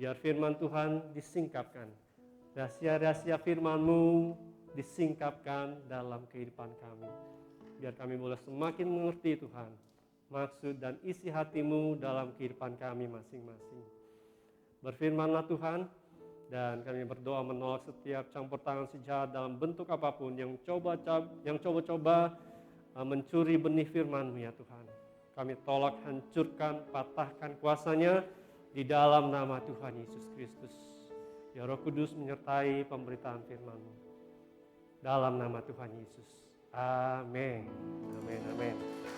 biar firman Tuhan disingkapkan. Rahasia-rahasia firman-Mu disingkapkan dalam kehidupan kami. Biar kami boleh semakin mengerti Tuhan, maksud dan isi hati-Mu dalam kehidupan kami masing-masing. Berfirman-Lah Tuhan, dan kami berdoa menolak setiap campur tangan si jahat dalam bentuk apapun yang coba-coba mencuri benih firman-Mu ya Tuhan. Kami tolak, hancurkan, patahkan kuasanya di dalam nama Tuhan Yesus Kristus. Ya Roh Kudus menyertai pemberitaan firman-Mu. Dalam nama Tuhan Yesus. Amin. Amin. Amin.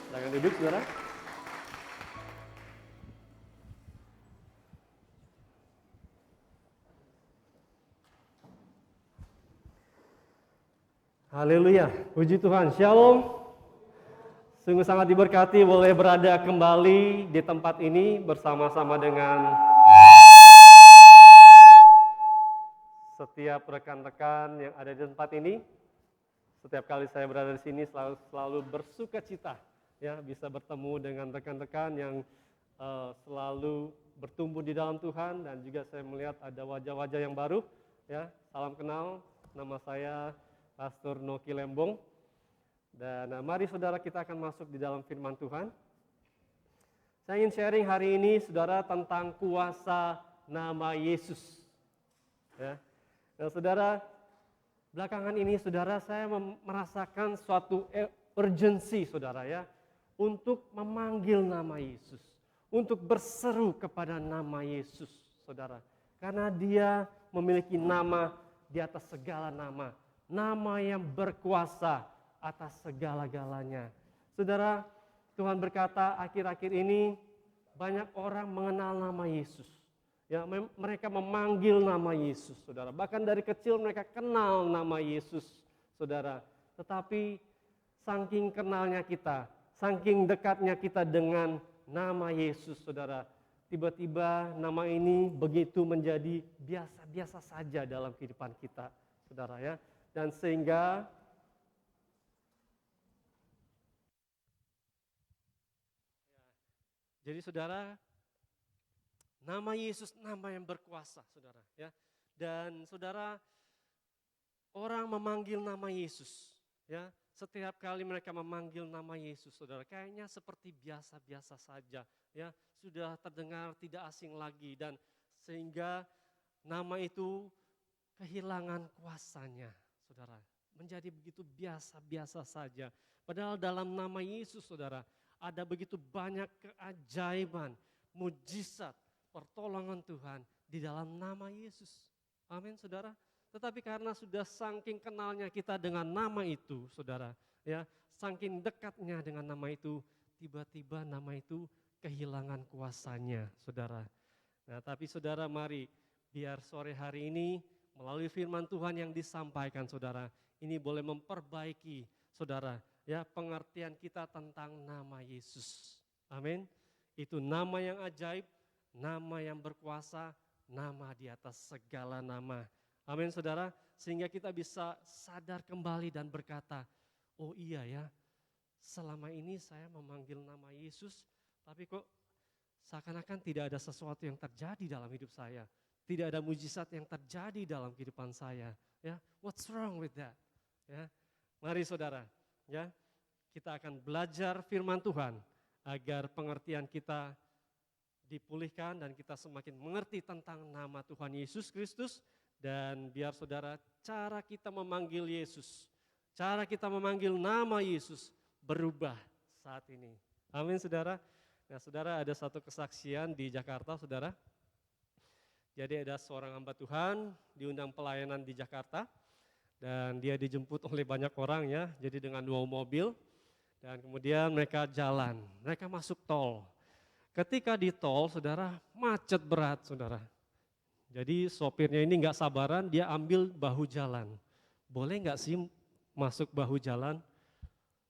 Silakan duduk saudara. Haleluya, puji Tuhan, shalom. Sungguh sangat diberkati boleh berada kembali di tempat ini bersama-sama dengan setiap rekan-rekan yang ada di tempat ini. Setiap kali saya berada di sini selalu bersuka cita, ya, bisa bertemu dengan rekan-rekan yang selalu bertumbuh di dalam Tuhan, dan juga saya melihat ada wajah-wajah yang baru, ya. Salam kenal, nama saya Pastor Noki Lembong. Dan mari saudara kita akan masuk di dalam firman Tuhan. Saya ingin sharing hari ini saudara tentang kuasa nama Yesus. Ya. Dan saudara, belakangan ini saudara saya merasakan suatu urgensi saudara ya, untuk memanggil nama Yesus, untuk berseru kepada nama Yesus saudara. Karena dia memiliki nama di atas segala nama. Nama yang berkuasa atas segala-galanya. Saudara, Tuhan berkata akhir-akhir ini banyak orang mengenal nama Yesus. Ya, mereka memanggil nama Yesus, saudara. Bahkan dari kecil mereka kenal nama Yesus, saudara. Tetapi saking kenalnya kita, saking dekatnya kita dengan nama Yesus, saudara. Tiba-tiba nama ini begitu menjadi biasa-biasa saja dalam kehidupan kita, saudara ya. Dan sehingga jadi saudara, nama Yesus nama yang berkuasa saudara ya. Dan saudara, orang memanggil nama Yesus ya, setiap kali mereka memanggil nama Yesus saudara, kayaknya seperti biasa-biasa saja ya, sudah terdengar tidak asing lagi, dan sehingga nama itu kehilangan kuasanya saudara, menjadi begitu biasa-biasa saja. Padahal dalam nama Yesus saudara, ada begitu banyak keajaiban, mujizat, pertolongan Tuhan di dalam nama Yesus. Amin saudara. Tetapi karena sudah saking kenalnya kita dengan nama itu saudara, ya, saking dekatnya dengan nama itu, tiba-tiba nama itu kehilangan kuasanya saudara. Nah tapi saudara, mari biar sore hari ini melalui firman Tuhan yang disampaikan saudara, ini boleh memperbaiki saudara ya, pengertian kita tentang nama Yesus. Amin. Itu nama yang ajaib, nama yang berkuasa, nama di atas segala nama. Amin saudara. Sehingga kita bisa sadar kembali dan berkata, oh iya ya, selama ini saya memanggil nama Yesus, tapi kok seakan-akan tidak ada sesuatu yang terjadi dalam hidup saya. Tidak ada mujizat yang terjadi dalam kehidupan saya. Ya, what's wrong with that? Ya, mari saudara, ya, kita akan belajar firman Tuhan agar pengertian kita dipulihkan dan kita semakin mengerti tentang nama Tuhan Yesus Kristus, dan biar saudara, cara kita memanggil Yesus, cara kita memanggil nama Yesus berubah saat ini. Amin saudara. Nah saudara, ada satu kesaksian di Jakarta saudara. Jadi ada seorang hamba Tuhan diundang pelayanan di Jakarta, dan dia dijemput oleh banyak orang ya, jadi dengan 2 mobil, dan kemudian mereka jalan, mereka masuk tol. Ketika di tol saudara, macet berat saudara. Jadi sopirnya ini gak sabaran, dia ambil bahu jalan. Boleh gak sih masuk bahu jalan?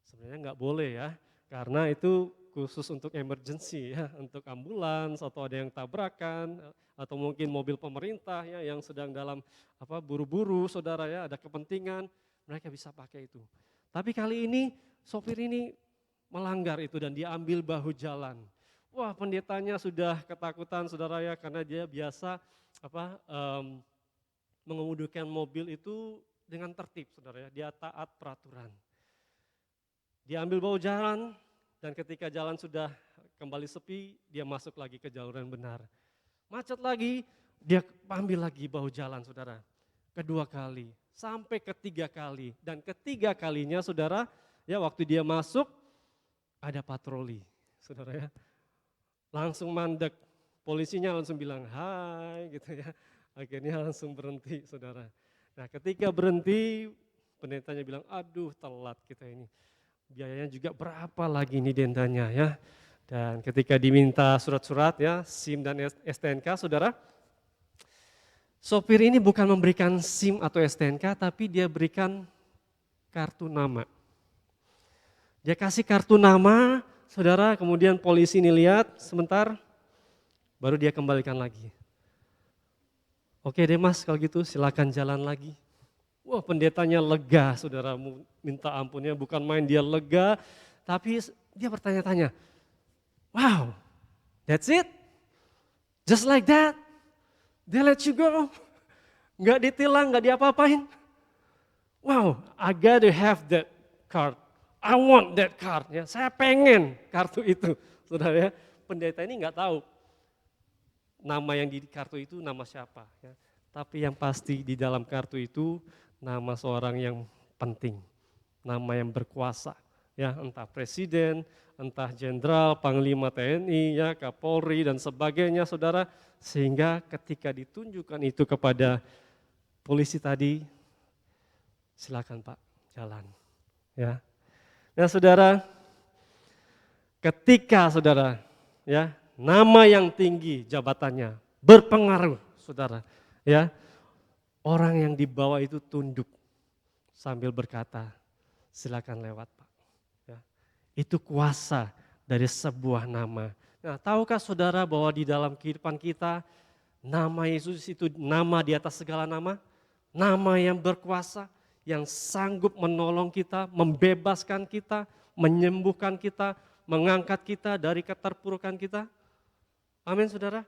Sebenarnya gak boleh ya, karena itu khusus untuk emergency ya, untuk ambulans atau ada yang tabrakan, atau mungkin mobil pemerintah ya yang sedang dalam buru-buru saudara ya, ada kepentingan, mereka bisa pakai itu. Tapi kali ini sopir ini melanggar itu dan dia ambil bahu jalan. Wah, pendetanya sudah ketakutan saudara ya, karena dia biasa apa mengemudikan mobil itu dengan tertib saudara ya, dia taat peraturan. Dia ambil bahu jalan dan ketika jalan sudah kembali sepi, dia masuk lagi ke jalur yang benar. Macet lagi, dia ambil lagi bahu jalan saudara. Kedua kali, sampai ketiga kali. Dan ketiga kalinya saudara, ya waktu dia masuk ada patroli saudara ya. Langsung mandek, polisinya langsung bilang hai gitu ya. Akhirnya langsung berhenti saudara. Nah ketika berhenti, pendetanya bilang aduh telat kita ini. Biayanya juga berapa lagi ini dendanya ya. Dan ketika diminta surat-surat ya, SIM dan STNK saudara, sopir ini bukan memberikan SIM atau STNK tapi dia berikan kartu nama. Dia kasih kartu nama, saudara, kemudian polisi ini lihat sebentar, baru dia kembalikan lagi. Oke deh mas kalau gitu silakan jalan lagi. Wah pendetanya lega saudara, minta ampunnya bukan main dia lega, tapi dia bertanya-tanya, wow that's it? Just like that? They let you go? Nggak ditilang, nggak diapa-apain? Wow, I gotta have that card. I want that card. Ya, saya pengen kartu itu. Saudara ya, pendeta ini nggak tahu nama yang di kartu itu nama siapa. Ya. Tapi yang pasti di dalam kartu itu nama seorang yang penting, nama yang berkuasa. Ya, entah presiden, entah jenderal, panglima TNI, ya, Kapolri dan sebagainya, saudara. Sehingga ketika ditunjukkan itu kepada polisi tadi, silakan Pak, jalan. Ya. Nah, saudara, ketika saudara, ya, nama yang tinggi jabatannya berpengaruh, saudara, ya, orang yang di bawah itu tunduk sambil berkata, silakan lewat Pak. Ya. Itu kuasa dari sebuah nama. Nah, tahukah saudara bahwa di dalam kehidupan kita, nama Yesus itu nama di atas segala nama, nama yang berkuasa, yang sanggup menolong kita, membebaskan kita, menyembuhkan kita, mengangkat kita dari keterpurukan kita. Amin saudara.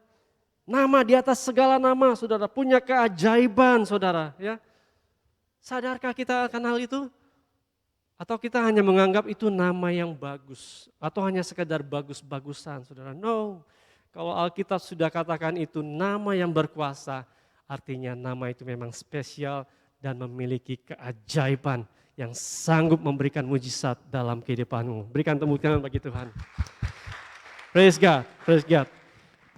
Nama di atas segala nama saudara, punya keajaiban saudara. Ya. Sadarkah kita akan hal itu? Atau kita hanya menganggap itu nama yang bagus, atau hanya sekedar bagus-bagusan saudara. No, kalau Alkitab sudah katakan itu nama yang berkuasa, artinya nama itu memang spesial dan memiliki keajaiban yang sanggup memberikan mujizat dalam kehidupanmu. Berikan tepuk tangan bagi Tuhan. Praise God, praise God.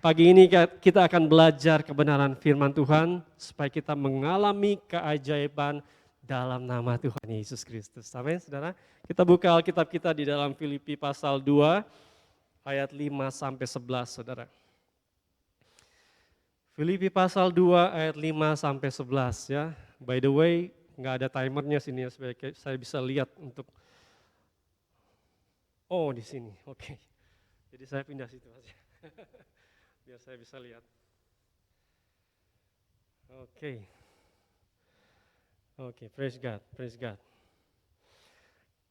Pagi ini kita akan belajar kebenaran firman Tuhan supaya kita mengalami keajaiban dalam nama Tuhan Yesus Kristus. Amin, saudara. Kita buka Alkitab kita di dalam Filipi pasal 2 ayat 5 sampai 11, saudara. Filipi pasal 2 ayat 5 sampai 11 ya. By the way, nggak ada timernya sini ya supaya saya bisa lihat untuk. Oh di sini, oke. Jadi saya pindah situ aja, biar saya bisa lihat. Oke, praise God, praise God.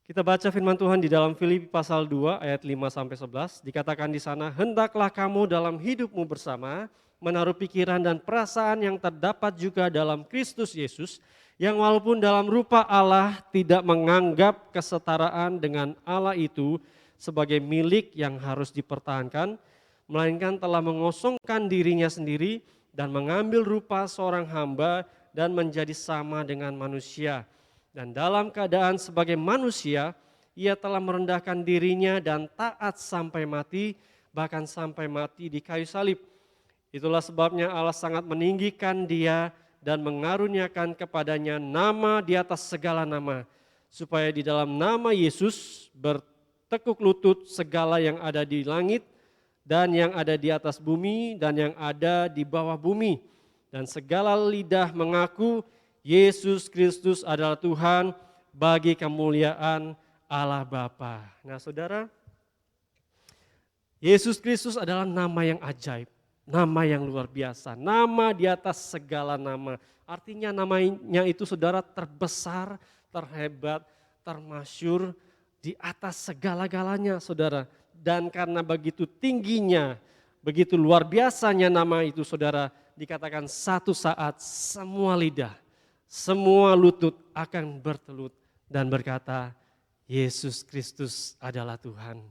Kita baca firman Tuhan di dalam Filipi pasal 2 ayat 5 sampai 11. Dikatakan di sana, hendaklah kamu dalam hidupmu bersama menaruh pikiran dan perasaan yang terdapat juga dalam Kristus Yesus, yang walaupun dalam rupa Allah tidak menganggap kesetaraan dengan Allah itu sebagai milik yang harus dipertahankan, melainkan telah mengosongkan dirinya sendiri dan mengambil rupa seorang hamba dan menjadi sama dengan manusia. Dan dalam keadaan sebagai manusia, ia telah merendahkan dirinya dan taat sampai mati, bahkan sampai mati di kayu salib. Itulah sebabnya Allah sangat meninggikan dia dan mengaruniakan kepadanya nama di atas segala nama, supaya di dalam nama Yesus bertekuk lutut segala yang ada di langit dan yang ada di atas bumi dan yang ada di bawah bumi. Dan segala lidah mengaku Yesus Kristus adalah Tuhan bagi kemuliaan Allah Bapa. Nah saudara, Yesus Kristus adalah nama yang ajaib, nama yang luar biasa, nama di atas segala nama. Artinya namanya itu saudara terbesar, terhebat, termasyur, di atas segala-galanya saudara. Dan karena begitu tingginya, begitu luar biasanya nama itu saudara, dikatakan satu saat semua lidah, semua lutut akan bertelut dan berkata, Yesus Kristus adalah Tuhan.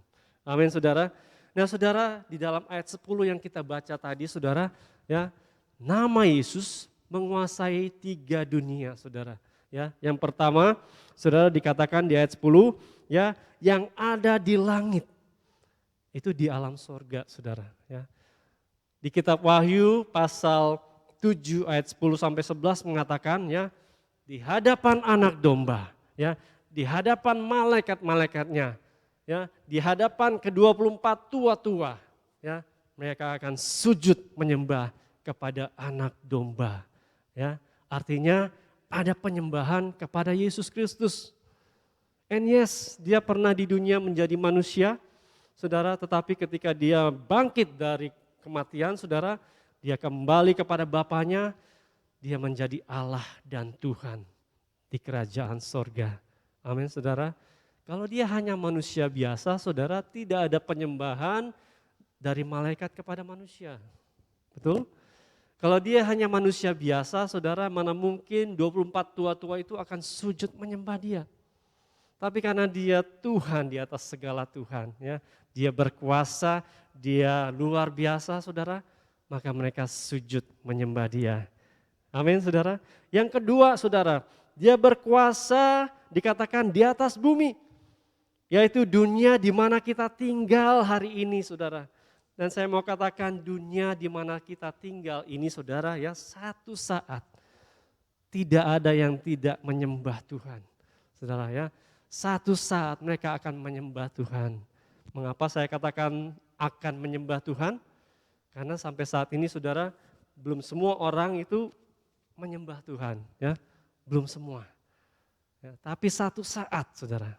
Amin saudara. Nah saudara, di dalam ayat 10 yang kita baca tadi saudara, ya, nama Yesus menguasai 3 dunia saudara. Ya, yang pertama saudara dikatakan di ayat 10, ya, yang ada di langit. Itu di alam sorga saudara. Ya. Di kitab Wahyu pasal 7 ayat 10 sampai 11 mengatakan, ya, di hadapan anak domba, ya, di hadapan malaikat-malaikatnya, ya, di hadapan ke-24 tua-tua, ya, mereka akan sujud menyembah kepada anak domba. Ya, artinya ada penyembahan kepada Yesus Kristus. And yes, dia pernah di dunia menjadi manusia, saudara, tetapi ketika dia bangkit dari kematian, saudara, dia kembali kepada Bapanya, dia menjadi Allah dan Tuhan di kerajaan sorga. Amin saudara. Kalau dia hanya manusia biasa, saudara, tidak ada penyembahan dari malaikat kepada manusia. Betul? Kalau dia hanya manusia biasa, saudara, mana mungkin 24 tua-tua itu akan sujud menyembah dia. Tapi karena dia Tuhan di atas segala Tuhan, ya, dia berkuasa, dia luar biasa saudara, maka mereka sujud menyembah dia. Amin saudara. Yang kedua saudara, dia berkuasa dikatakan di atas bumi, yaitu dunia di mana kita tinggal hari ini saudara. Dan saya mau katakan dunia di mana kita tinggal ini saudara, ya, satu saat tidak ada yang tidak menyembah Tuhan. Saudara, ya, satu saat mereka akan menyembah Tuhan. Mengapa saya katakan akan menyembah Tuhan? Karena sampai saat ini saudara, belum semua orang itu menyembah Tuhan, ya, belum semua. Ya, tapi satu saat saudara,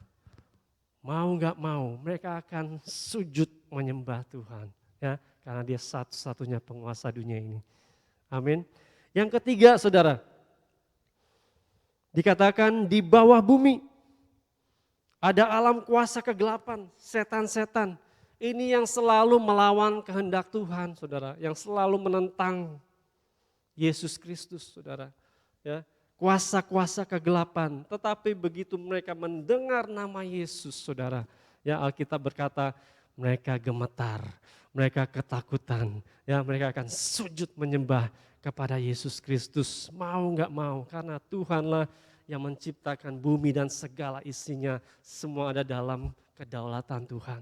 mau nggak mau mereka akan sujud menyembah Tuhan, ya, karena dia satu-satunya penguasa dunia ini. Amin. Yang ketiga saudara, dikatakan di bawah bumi ada alam kuasa kegelapan, setan-setan. Ini yang selalu melawan kehendak Tuhan, saudara. Yang selalu menentang Yesus Kristus, saudara. Ya, kuasa-kuasa kegelapan. Tetapi begitu mereka mendengar nama Yesus, saudara. Ya, Alkitab berkata mereka gemetar, mereka ketakutan. Ya, mereka akan sujud menyembah kepada Yesus Kristus. Mau nggak mau, karena Tuhanlah yang menciptakan bumi dan segala isinya, semua ada dalam kedaulatan Tuhan.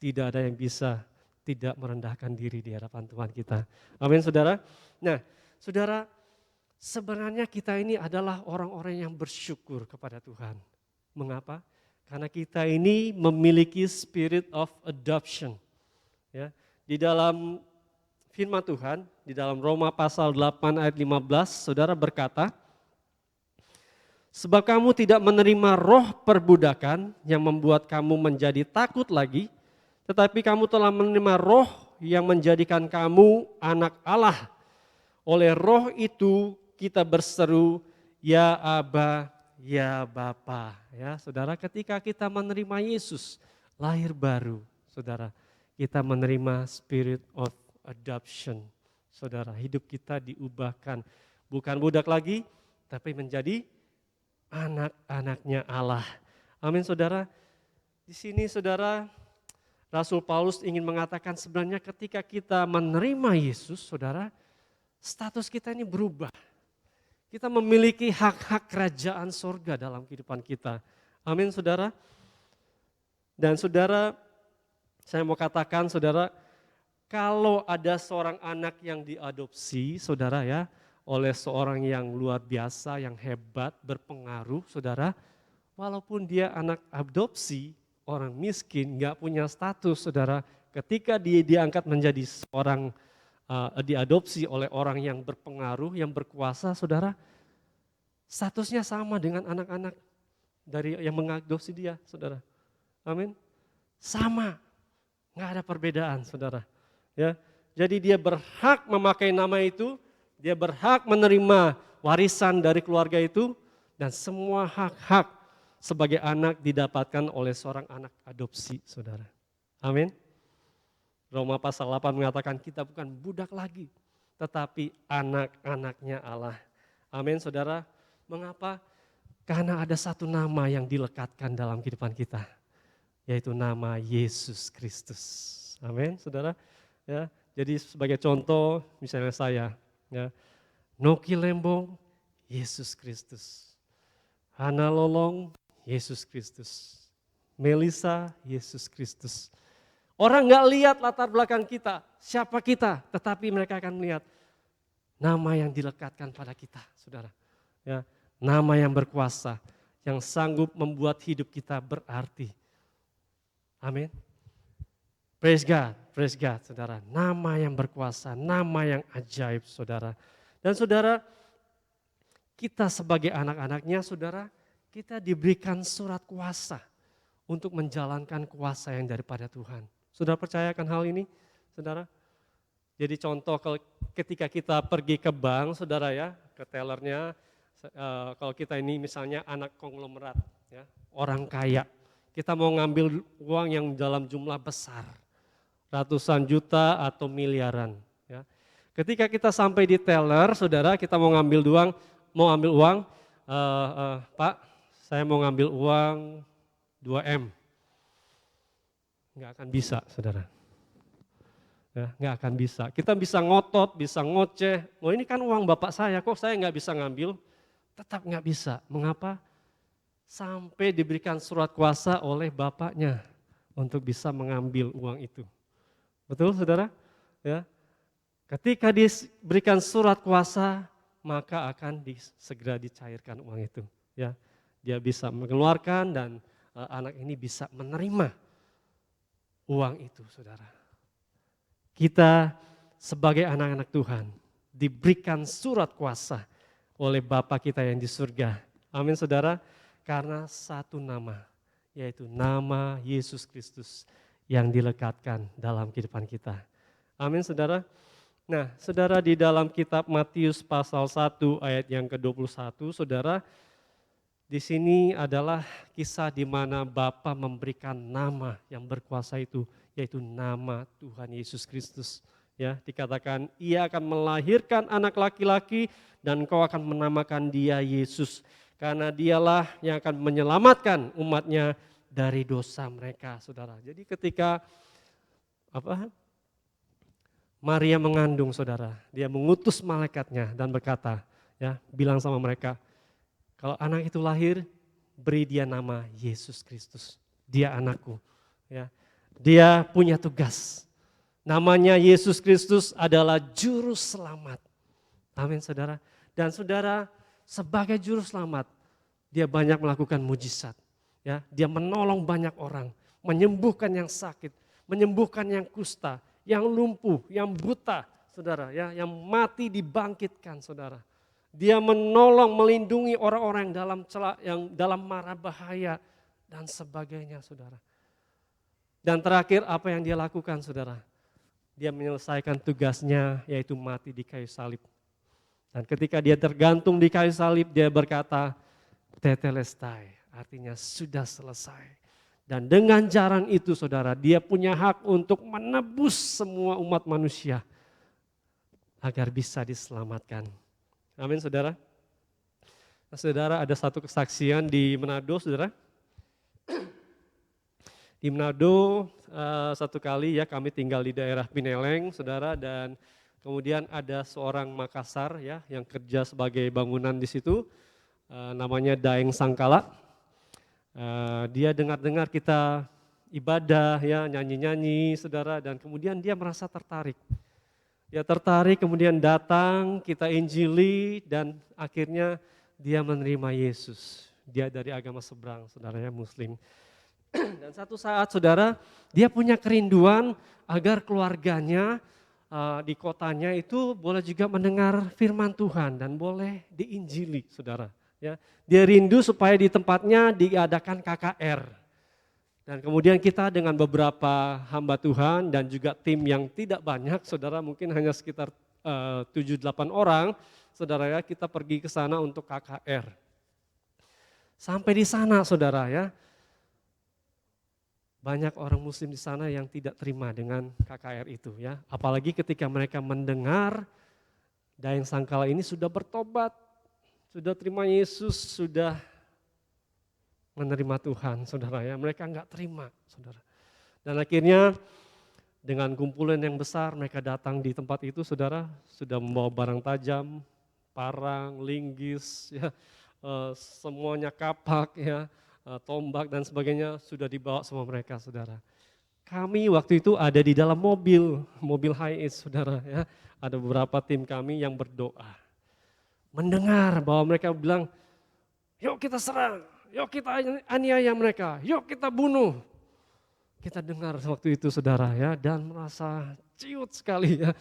Tidak ada yang bisa tidak merendahkan diri di hadapan Tuhan kita. Amin saudara. Nah saudara, sebenarnya kita ini adalah orang-orang yang bersyukur kepada Tuhan. Mengapa? Karena kita ini memiliki spirit of adoption. Ya, di dalam firman Tuhan, di dalam Roma pasal 8 ayat 15, saudara berkata, sebab kamu tidak menerima roh perbudakan yang membuat kamu menjadi takut lagi, tetapi kamu telah menerima roh yang menjadikan kamu anak Allah. Oleh roh itu kita berseru, ya Aba, ya Bapa. Ya, saudara, ketika kita menerima Yesus, lahir baru, saudara, kita menerima spirit of adoption. Saudara, hidup kita diubahkan, bukan budak lagi, tapi menjadi anak-anaknya Allah. Amin saudara. Di sini saudara, Rasul Paulus ingin mengatakan sebenarnya ketika kita menerima Yesus saudara, status kita ini berubah. Kita memiliki hak-hak kerajaan sorga dalam kehidupan kita. Amin saudara. Dan saudara, saya mau katakan saudara, kalau ada seorang anak yang diadopsi saudara ya, oleh seorang yang luar biasa, yang hebat, berpengaruh, saudara. Walaupun dia anak adopsi, orang miskin, gak punya status, saudara. Ketika dia diangkat menjadi seorang diadopsi oleh orang yang berpengaruh, yang berkuasa, saudara. Statusnya sama dengan anak-anak dari yang mengadopsi dia, saudara. Amin. Sama, gak ada perbedaan, saudara. Ya, jadi dia berhak memakai nama itu. Dia berhak menerima warisan dari keluarga itu dan semua hak-hak sebagai anak didapatkan oleh seorang anak adopsi, saudara. Amin. Roma pasal 8 mengatakan kita bukan budak lagi, tetapi anak-anaknya Allah. Amin, saudara. Mengapa? Karena ada satu nama yang dilekatkan dalam kehidupan kita, yaitu nama Yesus Kristus. Amin, saudara. Ya, jadi sebagai contoh, misalnya saya, ya, Noki Lembong, Yesus Kristus. Hana Lolong, Yesus Kristus. Melisa, Yesus Kristus. Orang nggak lihat latar belakang kita, siapa kita, tetapi mereka akan melihat nama yang dilekatkan pada kita, saudara. Ya, nama yang berkuasa, yang sanggup membuat hidup kita berarti. Amin. Praise God, saudara. Nama yang berkuasa, nama yang ajaib, saudara. Dan saudara, kita sebagai anak-anaknya, saudara, kita diberikan surat kuasa untuk menjalankan kuasa yang daripada Tuhan. Saudara percayakan hal ini, saudara? Jadi contoh ketika kita pergi ke bank, saudara ya, ke tellernya, kalau kita ini misalnya anak konglomerat, ya, orang kaya, kita mau ngambil uang yang dalam jumlah besar, ratusan juta atau miliaran. Ya. Ketika kita sampai di teller, saudara, kita mau ngambil uang, Pak, saya mau ngambil uang 2M. Nggak akan bisa, saudara. Ya, nggak akan bisa. Kita bisa ngotot, bisa ngoceh. Oh ini kan uang bapak saya, kok saya nggak bisa ngambil? Tetap nggak bisa. Mengapa? Sampai diberikan surat kuasa oleh bapaknya untuk bisa mengambil uang itu. Betul, saudara? Ya. Ketika diberikan surat kuasa, maka akan segera dicairkan uang itu. Ya, dia bisa mengeluarkan dan anak ini bisa menerima uang itu, saudara. Kita sebagai anak-anak Tuhan diberikan surat kuasa oleh Bapa kita yang di surga. Amin, saudara. Karena satu nama, yaitu nama Yesus Kristus yang dilekatkan dalam kehidupan kita. Amin, saudara. Nah, saudara, di dalam kitab Matius pasal 1 ayat yang ke-21, saudara, di sini adalah kisah di mana Bapa memberikan nama yang berkuasa itu, yaitu nama Tuhan Yesus Kristus. Ya, dikatakan ia akan melahirkan anak laki-laki dan engkau akan menamakan dia Yesus. Karena dialah yang akan menyelamatkan umatnya dari dosa mereka, saudara. Jadi ketika Maria mengandung, saudara, dia mengutus malaikatnya dan berkata, ya, bilang sama mereka, kalau anak itu lahir, beri dia nama Yesus Kristus. Dia anakku. Ya. Dia punya tugas. Namanya Yesus Kristus adalah juru selamat. Amin, saudara. Dan saudara, sebagai juru selamat, dia banyak melakukan mujizat. Ya. Dia menolong banyak orang, menyembuhkan yang sakit, menyembuhkan yang kusta, yang lumpuh, yang buta, saudara, ya, yang mati dibangkitkan, saudara. Dia menolong, melindungi orang-orang yang dalam mara bahaya dan sebagainya, saudara. Dan terakhir apa yang dia lakukan, saudara? Dia menyelesaikan tugasnya, yaitu mati di kayu salib. Dan ketika dia tergantung di kayu salib, dia berkata, tetelestai, artinya sudah selesai. Dan dengan jalan itu, saudara, dia punya hak untuk menebus semua umat manusia agar bisa diselamatkan. Amin, saudara. Nah, saudara, ada satu kesaksian di Manado, saudara. Di Manado satu kali ya kami tinggal di daerah Pineleng, saudara, dan kemudian ada seorang Makassar ya yang kerja sebagai bangunan di situ, namanya Daeng Sangkala. Dia dengar-dengar kita ibadah ya, nyanyi-nyanyi, saudara, dan kemudian dia merasa tertarik. Dia tertarik, kemudian datang, kita injili, dan akhirnya dia menerima Yesus. Dia dari agama seberang, saudara ya, Muslim. Dan satu saat, saudara, dia punya kerinduan agar keluarganya di kotanya itu boleh juga mendengar firman Tuhan dan boleh diinjili, saudara. Ya, dia rindu supaya di tempatnya diadakan KKR. Dan kemudian kita dengan beberapa hamba Tuhan dan juga tim yang tidak banyak, saudara, mungkin hanya sekitar 7-8 orang, saudara ya, kita pergi ke sana untuk KKR. Sampai di sana, saudara ya, Banyak orang muslim di sana yang tidak terima dengan KKR itu ya. Apalagi ketika mereka mendengar Dayang Sangkala ini sudah bertobat, sudah terima Yesus, sudah menerima Tuhan, saudara ya. Mereka enggak terima, saudara. Dan akhirnya dengan kumpulan yang besar mereka datang di tempat itu, saudara, sudah membawa barang tajam, parang, linggis, ya, semuanya kapak, ya, tombak dan sebagainya sudah dibawa sama mereka, saudara. Kami waktu itu ada di dalam mobil Hiace, saudara, ya. Ada beberapa tim kami yang berdoa, mendengar bahwa mereka bilang, yuk kita serang, yuk kita aniaya mereka, yuk kita bunuh. Kita dengar waktu itu, saudara, ya, dan merasa ciut sekali, ya.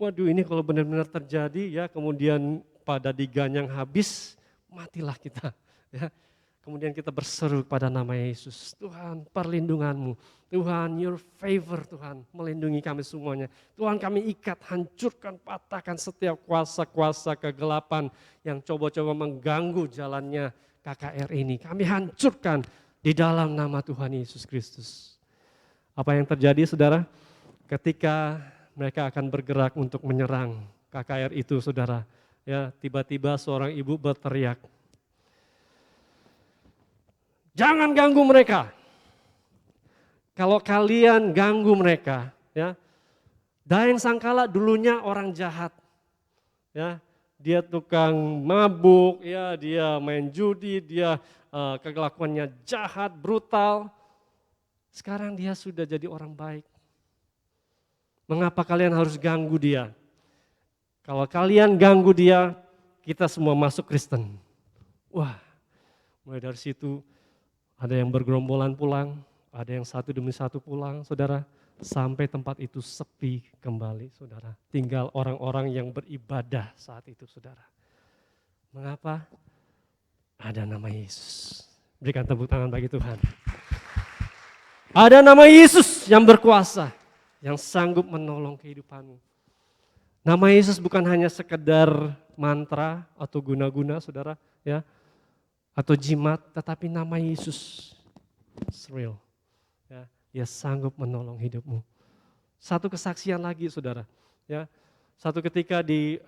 Waduh, ini kalau benar-benar terjadi, ya, kemudian pada diganyang habis, matilah kita, ya. Kemudian kita berseru pada nama Yesus, Tuhan perlindungan-Mu, Tuhan your favor, Tuhan melindungi kami semuanya. Tuhan kami ikat, hancurkan, patahkan setiap kuasa-kuasa kegelapan yang coba-coba mengganggu jalannya KKR ini. Kami hancurkan di dalam nama Tuhan Yesus Kristus. Apa yang terjadi, saudara? Ketika mereka akan bergerak untuk menyerang KKR itu, saudara, ya, tiba-tiba seorang ibu berteriak, jangan ganggu mereka. Kalau kalian ganggu mereka, ya. Dayang Sangkala dulunya orang jahat. Ya, dia tukang mabuk, ya, dia main judi, dia kelakuannya jahat, brutal. Sekarang dia sudah jadi orang baik. Mengapa kalian harus ganggu dia? Kalau kalian ganggu dia, kita semua masuk Kristen. Wah, mulai dari situ ada yang bergerombolan pulang, ada yang satu demi satu pulang, saudara, sampai tempat itu sepi kembali, saudara. Tinggal orang-orang yang beribadah saat itu, saudara. Mengapa? Ada nama Yesus. Berikan tepuk tangan bagi Tuhan. Ada nama Yesus yang berkuasa, yang sanggup menolong kehidupanmu. Nama Yesus bukan hanya sekedar mantra atau guna-guna, saudara, ya, atau jimat, tetapi nama Yesus real. Ya, dia sanggup menolong hidupmu. Satu kesaksian lagi, saudara. Ya, satu ketika di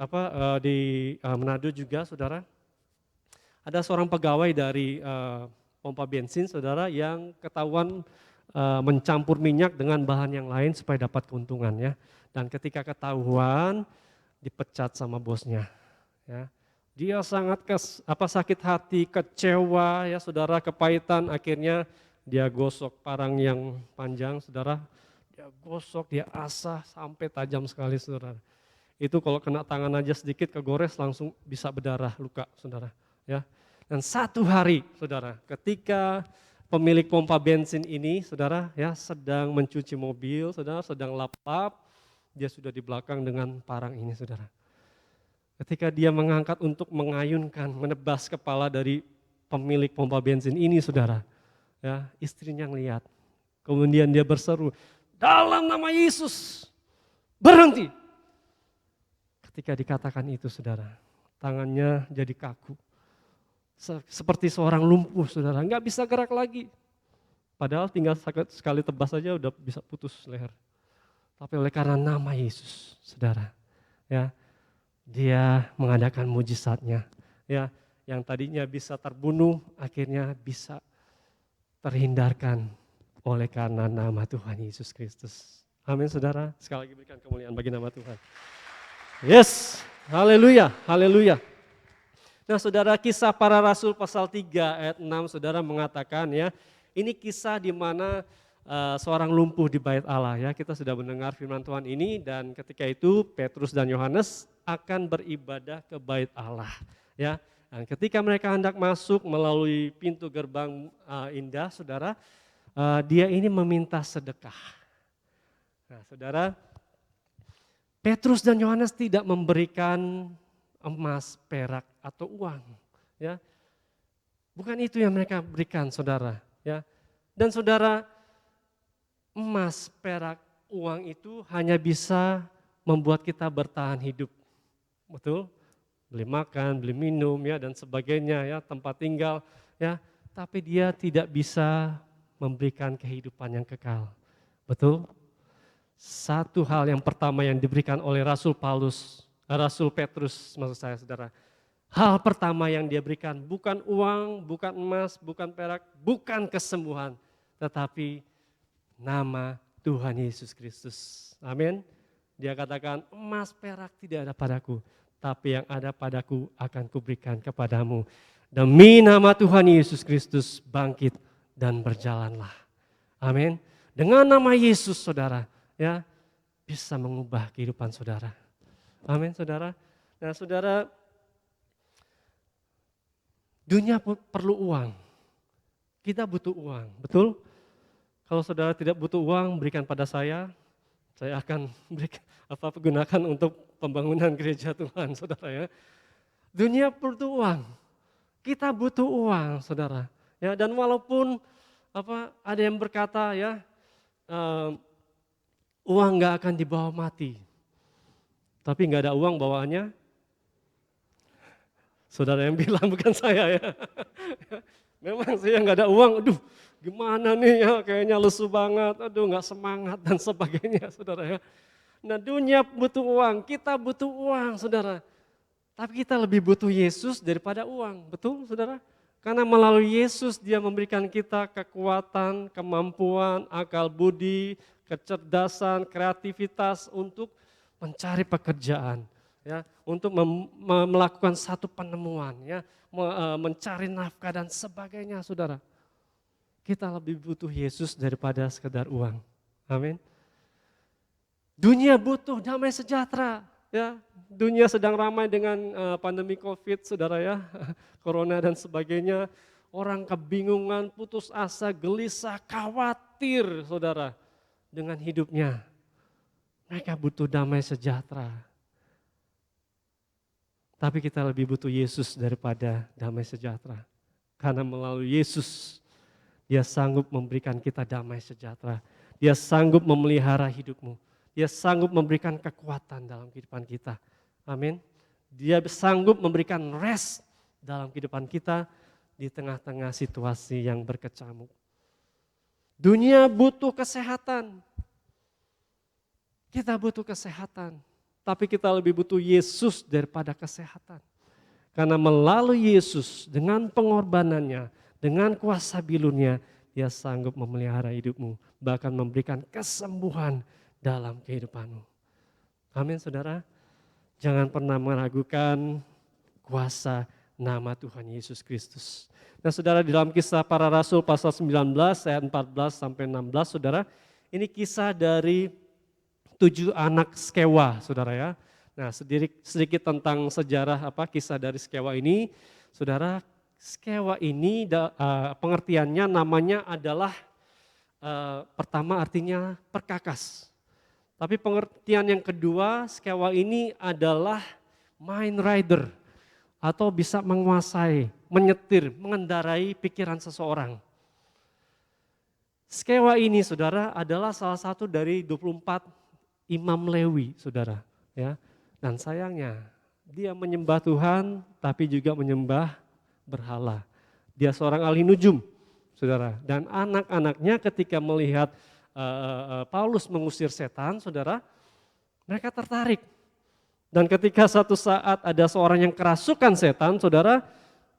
Manado juga, saudara, ada seorang pegawai dari pompa bensin, saudara, yang ketahuan mencampur minyak dengan bahan yang lain supaya dapat keuntungan, ya. Dan ketika ketahuan, dipecat sama bosnya, ya. Dia sangat sakit hati, kecewa, ya, saudara, kepahitan. Akhirnya dia gosok parang yang panjang, saudara. Dia gosok, dia asah sampai tajam sekali, saudara. Itu kalau kena tangan aja sedikit kegores langsung bisa berdarah, luka, saudara. Ya. Dan satu hari, saudara, ketika pemilik pompa bensin ini, saudara, ya, sedang mencuci mobil, saudara, sedang lap-lap, dia sudah di belakang dengan parang ini, saudara. Ketika dia mengangkat untuk mengayunkan, menebas kepala dari pemilik pompa bensin ini, saudara, ya, istrinya ngelihat. Kemudian dia berseru, dalam nama Yesus, berhenti. Ketika dikatakan itu, saudara, tangannya jadi kaku. Seperti seorang lumpuh, saudara, nggak bisa gerak lagi. Padahal tinggal sekali tebas saja udah bisa putus leher. Tapi oleh karena nama Yesus, saudara, ya, dia mengadakan mujizatnya, ya, yang tadinya bisa terbunuh akhirnya bisa terhindarkan oleh karena nama Tuhan Yesus Kristus. Amin, saudara. Sekali lagi berikan kemuliaan bagi nama Tuhan. Yes, haleluya, haleluya. Nah, saudara, Kisah Para Rasul pasal 3 ayat 6, saudara, mengatakan, ya, ini kisah di mana seorang lumpuh di bait Allah, ya. Kita sudah mendengar firman Tuhan ini, dan ketika itu Petrus dan Yohanes akan beribadah ke bait Allah, ya. Dan ketika mereka hendak masuk melalui pintu gerbang indah, saudara, dia ini meminta sedekah. Nah, saudara, Petrus dan Yohanes tidak memberikan emas, perak, atau uang, ya. Bukan itu yang mereka berikan, saudara, ya. Dan saudara, emas, perak, uang itu hanya bisa membuat kita bertahan hidup. Betul? Beli makan, beli minum, ya, dan sebagainya, ya, tempat tinggal, ya. Tapi dia tidak bisa memberikan kehidupan yang kekal. Betul? Satu hal yang pertama yang diberikan oleh Rasul Petrus maksud saya saudara. Hal pertama yang dia berikan bukan uang, bukan emas, bukan perak, bukan kesembuhan, tetapi nama Tuhan Yesus Kristus. Amin. Dia katakan, emas perak tidak ada padaku, tapi yang ada padaku akan kuberikan kepadamu. Demi nama Tuhan Yesus Kristus bangkit dan berjalanlah. Amin. Dengan nama Yesus saudara, ya bisa mengubah kehidupan saudara. Amin saudara. Nah saudara, dunia perlu uang. Kita butuh uang, betul? Kalau saudara tidak butuh uang, berikan pada saya akan gunakan untuk pembangunan gereja Tuhan, saudara ya. Dunia butuh uang, kita butuh uang, saudara. Ya, dan walaupun ada yang berkata ya, uang nggak akan dibawa mati, tapi nggak ada uang bawaannya. Saudara yang bilang bukan saya ya. Memang saya nggak ada uang, aduh gimana nih ya, kayaknya lesu banget, aduh nggak semangat dan sebagainya saudara ya. Nah dunia butuh uang, kita butuh uang saudara. Tapi kita lebih butuh Yesus daripada uang, betul saudara? Karena melalui Yesus dia memberikan kita kekuatan, kemampuan, akal budi, kecerdasan, kreativitas untuk mencari pekerjaan. Ya, untuk melakukan satu penemuan, ya, mencari nafkah dan sebagainya saudara. Kita lebih butuh Yesus daripada sekedar uang. Amin. Dunia butuh damai sejahtera. Ya, dunia sedang ramai dengan pandemi COVID, saudara ya, corona dan sebagainya. Orang kebingungan, putus asa, gelisah, khawatir, saudara, dengan hidupnya. Mereka butuh damai sejahtera. Tapi kita lebih butuh Yesus daripada damai sejahtera. Karena melalui Yesus, Dia sanggup memberikan kita damai sejahtera. Dia sanggup memelihara hidupmu. Dia sanggup memberikan kekuatan dalam kehidupan kita. Amin. Dia sanggup memberikan rest dalam kehidupan kita di tengah-tengah situasi yang berkecamuk. Dunia butuh kesehatan. Kita butuh kesehatan. Tapi kita lebih butuh Yesus daripada kesehatan. Karena melalui Yesus dengan pengorbanannya, dengan kuasa bilurnya, dia sanggup memelihara hidupmu, bahkan memberikan kesembuhan dalam kehidupanmu. Amin saudara. Jangan pernah meragukan kuasa nama Tuhan Yesus Kristus. Nah saudara, di dalam Kisah Para Rasul pasal 19 ayat 14 sampai 16 saudara, ini kisah dari 7 anak Skewa saudara ya. Nah sedikit tentang sejarah kisah dari Skewa ini. Saudara, Skewa ini pengertiannya namanya adalah pertama artinya perkakas. Tapi pengertian yang kedua, Skewa ini adalah mind rider atau bisa menguasai, menyetir, mengendarai pikiran seseorang. Skewa ini saudara adalah salah satu dari 24 imam Lewi saudara. Ya. Dan sayangnya dia menyembah Tuhan tapi juga menyembah berhala. Dia seorang ahli nujum, saudara. Dan anak-anaknya ketika melihat Paulus mengusir setan, saudara, mereka tertarik. Dan ketika satu saat ada seorang yang kerasukan setan, saudara,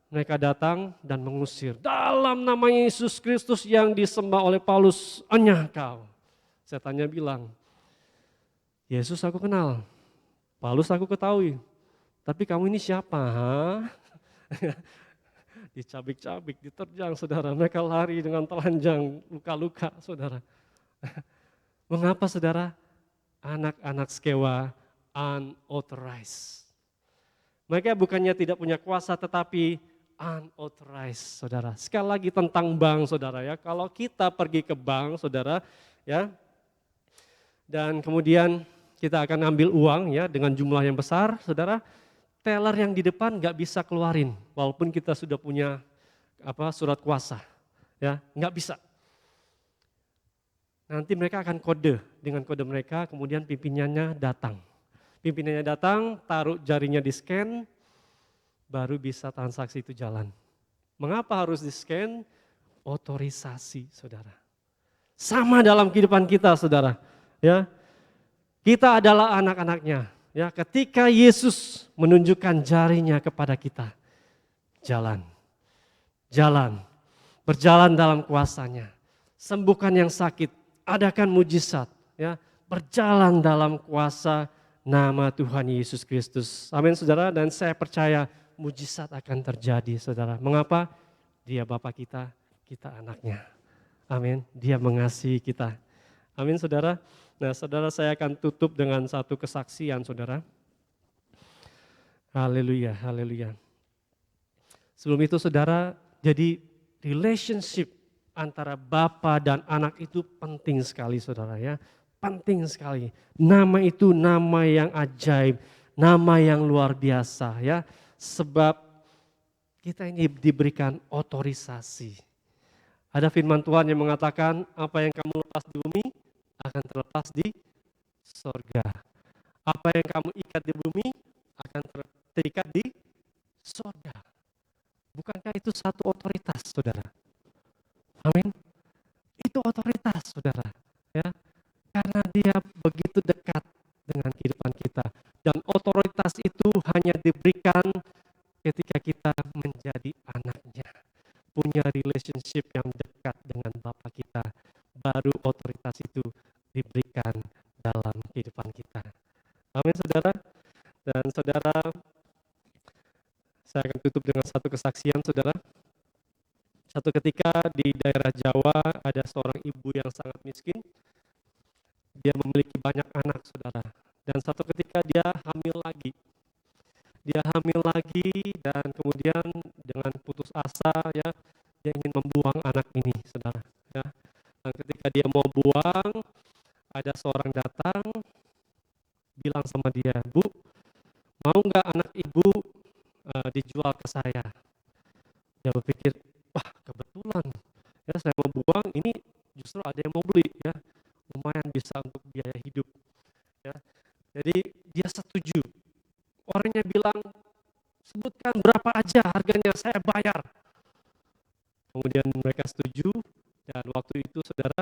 mereka datang dan mengusir. Dalam nama Yesus Kristus yang disembah oleh Paulus, enyah kau. Setannya bilang, Yesus aku kenal, Paulus aku ketahui, tapi kamu ini siapa? Dicabik-cabik, diterjang saudara, mereka lari dengan telanjang, luka-luka saudara. Mengapa saudara? Anak-anak Skewa unauthorized. Mereka bukannya tidak punya kuasa tetapi unauthorized saudara. Sekali lagi tentang bank saudara ya, kalau kita pergi ke bank saudara ya, dan kemudian kita akan ambil uang ya dengan jumlah yang besar saudara, teller yang di depan nggak bisa keluarin, walaupun kita sudah punya surat kuasa, ya nggak bisa. Nanti mereka akan kode, dengan kode mereka, kemudian pimpinannya datang. Pimpinannya datang, taruh jarinya di scan, baru bisa transaksi itu jalan. Mengapa harus di scan? otorisasi, saudara. Sama dalam kehidupan kita, saudara. Ya, kita adalah anak-anaknya. Ya, ketika Yesus menunjukkan jarinya kepada kita, jalan, berjalan dalam kuasanya, sembuhkan yang sakit, adakan mujizat, ya, berjalan dalam kuasa nama Tuhan Yesus Kristus. Amin, saudara. Dan saya percaya mujizat akan terjadi, saudara. Mengapa? Dia Bapa kita, kita anaknya. Amin. Dia mengasihi kita. Amin, saudara. Nah, saudara, saya akan tutup dengan satu kesaksian, saudara. Haleluya, haleluya. Sebelum itu, saudara, jadi relationship antara bapa dan anak itu penting sekali, saudara, ya. Penting sekali. Nama itu nama yang ajaib, nama yang luar biasa, ya. Sebab kita ini diberikan otorisasi. Ada firman Tuhan yang mengatakan, apa yang kamu lepas di bumi akan terlepas di sorga. Apa yang kamu ikat di bumi akan terikat di sorga. Bukankah itu satu otoritas, saudara? Amin. Itu otoritas, saudara. Ya, karena dia begitu dekat dengan kehidupan kita. Dan otoritas itu hanya diberikan ketika kita menjadi anaknya. Punya relationship yang dekat dengan Bapa kita. Baru otoritas itu diberikan dalam kehidupan kita. Amin, saudara. Dan saudara, saya akan tutup dengan satu kesaksian, saudara. Satu ketika di daerah Jawa ada seorang ibu yang sangat miskin. Dia memiliki banyak anak, saudara. Dan satu ketika dia hamil lagi. Dia hamil lagi dan kemudian dengan putus asa, ya, dia ingin membuang anak ini, saudara. Ya. Dan ketika dia mau buang, ada seorang datang bilang sama dia, "Bu, mau nggak anak ibu dijual ke saya?" Dia berpikir, wah, kebetulan ya saya mau buang, ini justru ada yang mau beli, ya, lumayan bisa untuk biaya hidup, ya. Jadi dia setuju. Orangnya bilang, sebutkan berapa aja harganya, saya bayar. Kemudian mereka setuju dan waktu itu, saudara,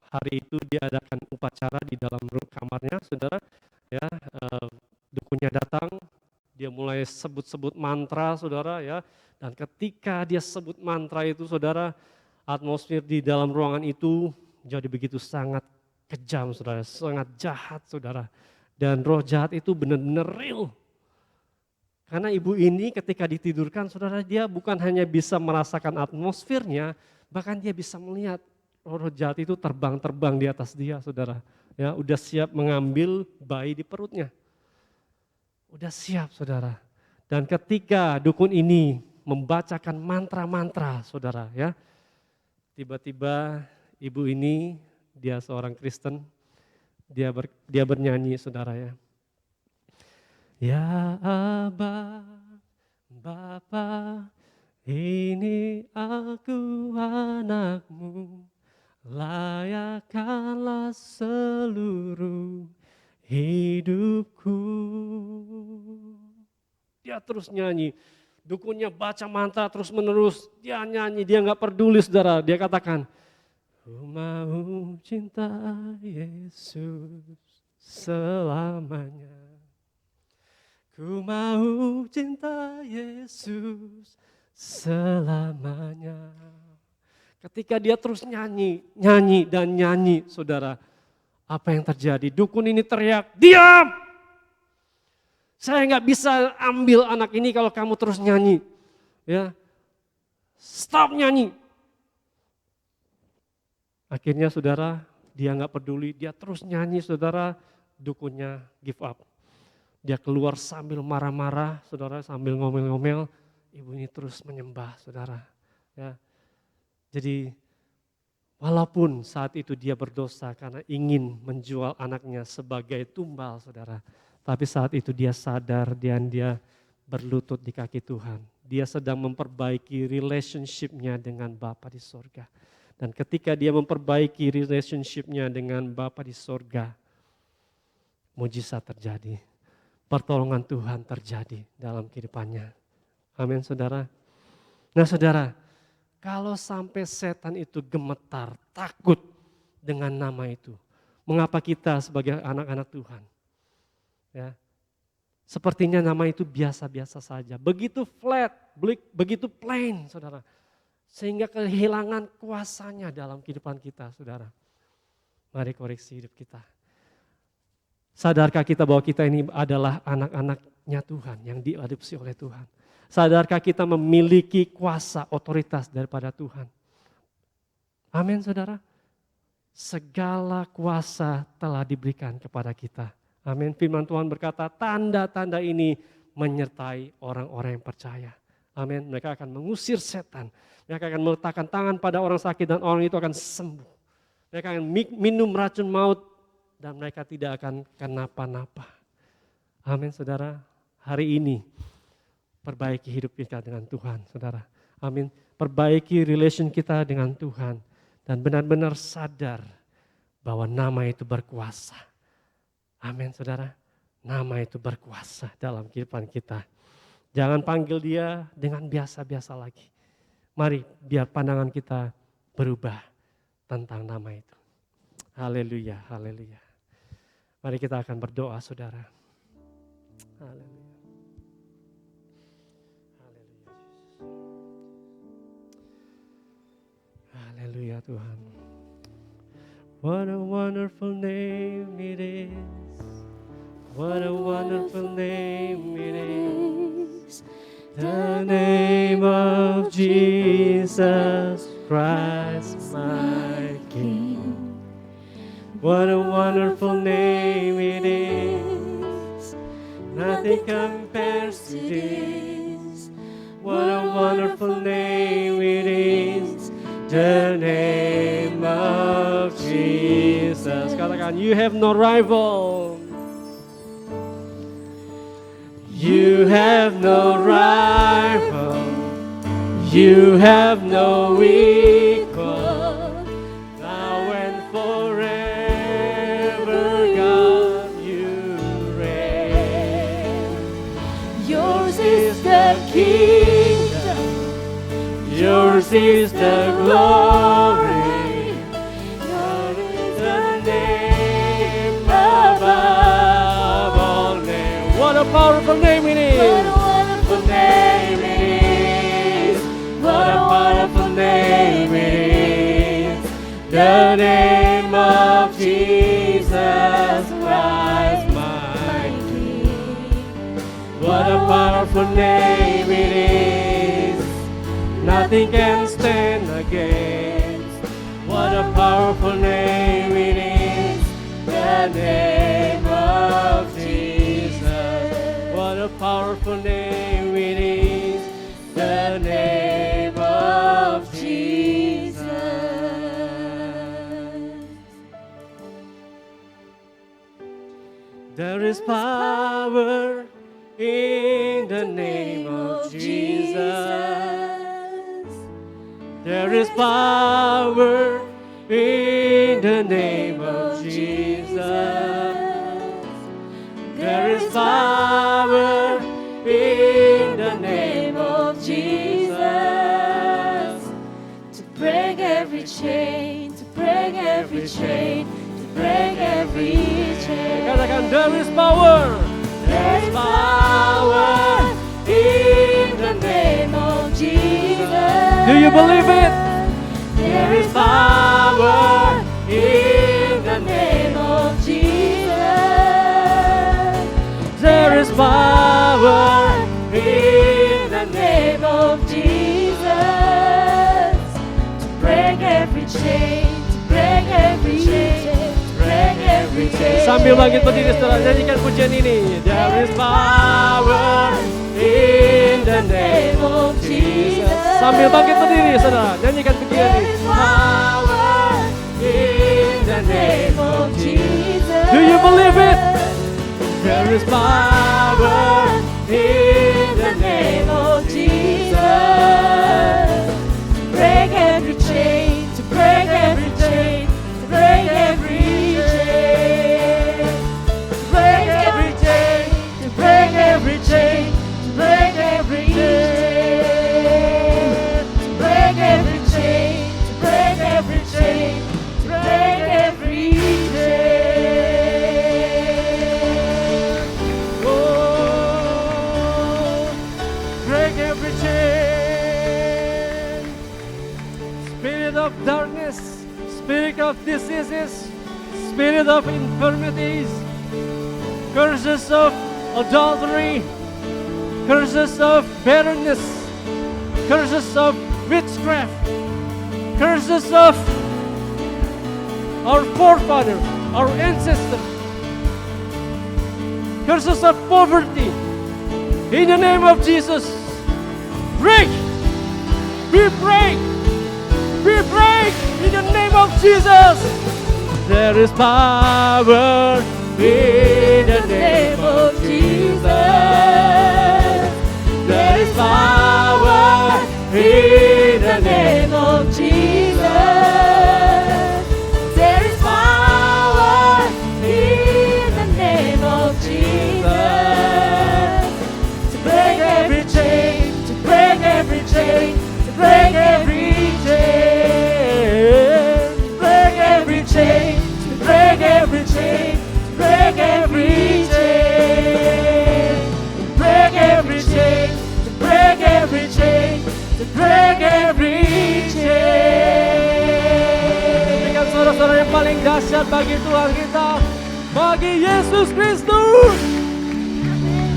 hari itu diadakan upacara di dalam kamarnya, saudara, ya. Dukunnya datang, dia mulai sebut-sebut mantra, saudara, ya. Dan ketika dia sebut mantra itu, saudara, atmosfer di dalam ruangan itu jadi begitu sangat kejam, saudara, sangat jahat, saudara. Dan roh jahat itu benar-benar real. Karena ibu ini ketika ditidurkan, saudara, dia bukan hanya bisa merasakan atmosfernya, bahkan dia bisa melihat roh jahat itu terbang-terbang di atas dia, saudara. Ya, udah siap mengambil bayi di perutnya. Udah siap, saudara. Dan ketika dukun ini membacakan mantra-mantra, saudara, ya, tiba-tiba ibu ini, dia seorang Kristen, dia bernyanyi, saudara, ya. Ya Aba, Bapa, ini aku anakmu, layakkanlah seluruh hidupku. Dia terus nyanyi, dukunnya baca mantra terus menerus, dia nyanyi, dia nggak peduli, saudara. Dia katakan, ku mau cinta Yesus selamanya. Ku mau cinta Yesus selamanya. Ketika dia terus nyanyi dan nyanyi, saudara, apa yang terjadi? Dukun ini teriak, diam! Saya nggak bisa ambil anak ini kalau kamu terus nyanyi. Ya, stop nyanyi. Akhirnya, saudara, dia nggak peduli, dia terus nyanyi, saudara. Dukunnya give up. Dia keluar sambil marah-marah, saudara, sambil ngomel-ngomel. Ibu ini terus menyembah, saudara. Ya. Jadi walaupun saat itu dia berdosa karena ingin menjual anaknya sebagai tumbal, saudara. Tapi saat itu dia sadar dan dia berlutut di kaki Tuhan. Dia sedang memperbaiki relationship-nya dengan Bapa di sorga. Dan ketika dia memperbaiki relationship-nya dengan Bapa di sorga, mujizat terjadi. Pertolongan Tuhan terjadi dalam kehidupannya. Amin, saudara. Nah, saudara, Kalau sampai setan itu gemetar, takut dengan nama itu. Mengapa kita sebagai anak-anak Tuhan? Ya, sepertinya nama itu biasa-biasa saja. Begitu flat, begitu plain, saudara. Sehingga kehilangan kuasanya dalam kehidupan kita, saudara. Mari koreksi hidup kita. Sadarkah kita bahwa kita ini adalah anak-anaknya Tuhan yang diadopsi oleh Tuhan? Sadarkah kita memiliki kuasa, otoritas daripada Tuhan? Amin, saudara. Segala kuasa telah diberikan kepada kita. Amin. Firman Tuhan berkata, tanda-tanda ini menyertai orang-orang yang percaya. Amin. Mereka akan mengusir setan. Mereka akan meletakkan tangan pada orang sakit dan orang itu akan sembuh. Mereka akan minum racun maut dan mereka tidak akan kenapa-napa. Amin, saudara. Hari ini perbaiki hidup kita dengan Tuhan, saudara. Amin. Perbaiki relation kita dengan Tuhan. Dan benar-benar sadar bahwa nama itu berkuasa. Amin, saudara. Nama itu berkuasa dalam kehidupan kita. Jangan panggil dia dengan biasa-biasa lagi. Mari biar pandangan kita berubah tentang nama itu. Haleluya, haleluya. Mari kita akan berdoa, saudara. Haleluya. Haleluya Tuhan. What a wonderful name it is. What a wonderful name it is. The name of Jesus Christ my King. What a wonderful name it is. Nothing compares to this. What a wonderful name it is. The name of Jesus. Katakan, you have no rival. You have no rival. You have no equal. Now and forever, God, you reign. Yours is the kingdom. Yours is the glory. Yours is the name above all names. What a powerful name it is. What a wonderful name it is. What a wonderful name it is. The name of Jesus Christ my King. What a powerful name it is. Nothing can stand against. What a powerful name it is. The name of Jesus. What a powerful name it is. The name of Jesus. There is power in the name of Jesus. There is power in the name of Jesus. There is power in the name of Jesus. To break every chain, to break every chain, to break every chain. Katakan, there is power. There is power in the name of Jesus. Do you believe it? There is power in the name of Jesus. There is power in the name of Jesus. To break every chain, to break every chain, to break every chain. Sambil bangkit berdiri setelah nyanyikan pujian ini. There is power in the name of Jesus. Sambil bangkit berdiri, saudara, nyanyikan pujian ini. Power in the name of Jesus. Do you believe it? There is power in the name of Jesus. To break every chain, to break every chain, to break every chain, to break every chain, to break every chain. Break every chain, break every break every chain. Spirit of darkness, spirit of diseases, spirit of infirmities, curses of adultery, curses of barrenness, curses of witchcraft, curses of our forefather, our ancestor, curses of poverty. In the name of Jesus, break! We break! We break! In the name of Jesus! There is power in the name of Jesus. There is power in the name of Jesus. There is power in the name of Jesus. To break every chain, to break every chain, to break every chain, to break every chain, to break every chain, to break every chain, to break every chain, to break every chain, to break every chain. Berikan suara-suara yang paling dahsyat bagi Tuhan kita, bagi Yesus Kristus.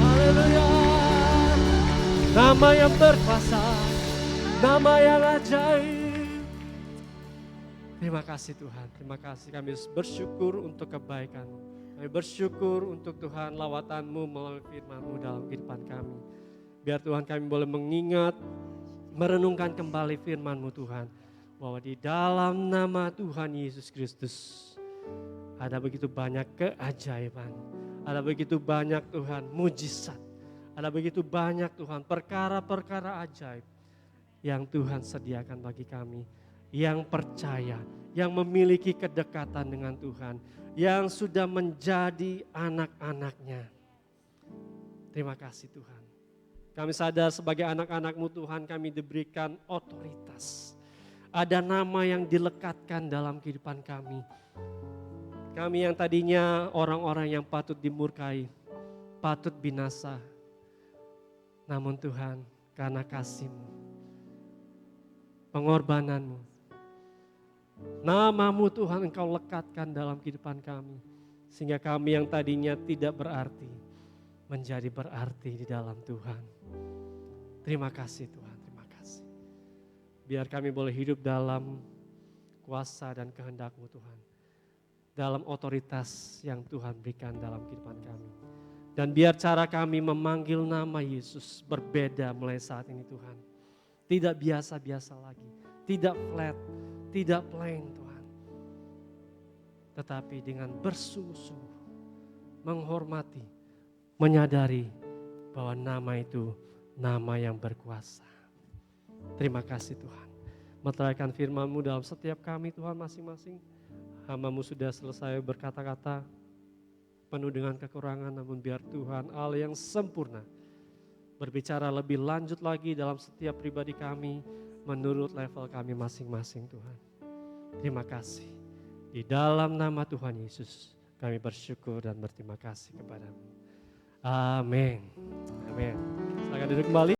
Haleluya. Nama yang berkuasa, nama yang ajaib. Terima kasih Tuhan, terima kasih. Kami bersyukur untuk kebaikan-Mu. Kami bersyukur untuk Tuhan lawatan-Mu melalui firman-Mu dalam kehidupan kami. Biar Tuhan kami boleh mengingat, merenungkan kembali firman-Mu Tuhan. Bahwa di dalam nama Tuhan Yesus Kristus ada begitu banyak keajaiban. Ada begitu banyak Tuhan mujizat. Ada begitu banyak Tuhan perkara-perkara ajaib yang Tuhan sediakan bagi kami. Yang percaya, yang memiliki kedekatan dengan Tuhan. Yang sudah menjadi anak-anak-Nya. Terima kasih Tuhan. Kami sadar sebagai anak-anak-Mu Tuhan, kami diberikan otoritas. Ada nama yang dilekatkan dalam kehidupan kami. Kami yang tadinya orang-orang yang patut dimurkai, patut binasa. Namun Tuhan, karena kasih-Mu, pengorbanan-Mu, nama-Mu Tuhan Engkau lekatkan dalam kehidupan kami. Sehingga kami yang tadinya tidak berarti, menjadi berarti di dalam Tuhan. Terima kasih Tuhan, terima kasih. Biar kami boleh hidup dalam kuasa dan kehendak-Mu Tuhan. Dalam otoritas yang Tuhan berikan dalam kehidupan kami. Dan biar cara kami memanggil nama Yesus berbeda mulai saat ini Tuhan. Tidak biasa-biasa lagi, tidak flat, tidak plain Tuhan. Tetapi dengan bersungguh-sungguh, menghormati, menyadari bahwa nama itu nama yang berkuasa. Terima kasih Tuhan. Meteraikan firman-Mu dalam setiap kami Tuhan masing-masing. Hamba-Mu sudah selesai berkata-kata, penuh dengan kekurangan, namun biar Tuhan Allah yang sempurna berbicara lebih lanjut lagi dalam setiap pribadi kami menurut level kami masing-masing Tuhan. Terima kasih. Di dalam nama Tuhan Yesus kami bersyukur dan berterima kasih kepada-Mu. Amin. Amin. Silakan duduk kembali.